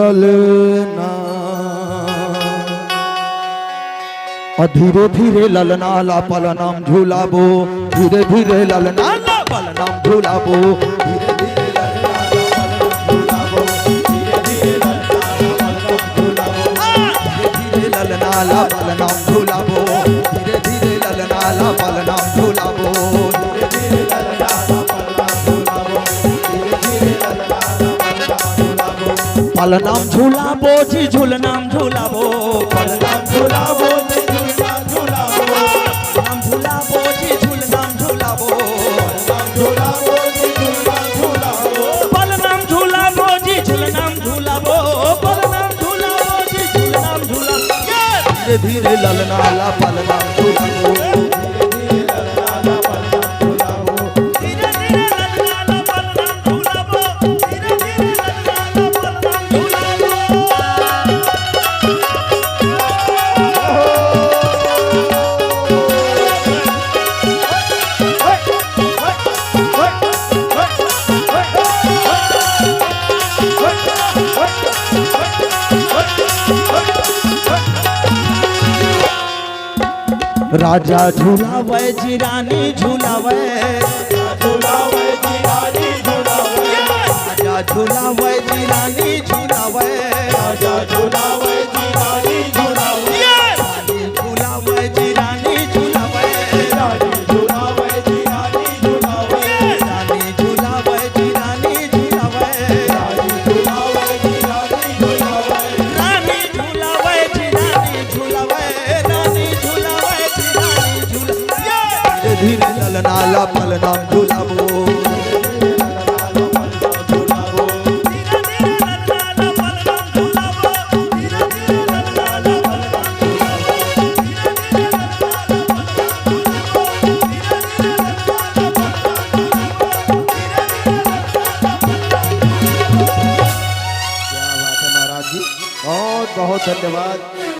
ललना धीरे धीरे ललना लापल नाम झूलाबो धीरे धीरे ललना लापल नाम झूलाबो धीरे धीरे ललना लापल नाम झूलाबो धीरे धीरे ललना लापल नाम झूलाबो पल नाम झूलाबो जी झूलनाम झूलाबो पल नाम झूलाबो जी झूलनाम झूलाबो नाम झूलाबो जी झूलनाम झूलाबो नाम झूलाबो जी झूलनाम झूलाबो पल नाम झूलाबो जी झूलनाम झूलाबो पल नाम झूलाबो जी झूलनाम झूलाबो धीरे धीरे ललना ला पल नाम झूलाबो राजा झूलावे जी रानी झूलावे झूलावे जी रानी झूलावे राजा झूलावे जी रानी झूलावे राजा झूलावे जी रानी झूलावे रानी झूलावे जी रानी झूलावे रानी झूलावे जी रानी झूलावे रानी झूलावे जी रानी झूलावे रानी झूलावे जी रानी झूलावे रानी झूलावे जी रानी झूलावे रानी झूलावे धीरे ललना ला पल नाम झूलाबो क्या बात है महाराज जी बहुत बहुत धन्यवाद।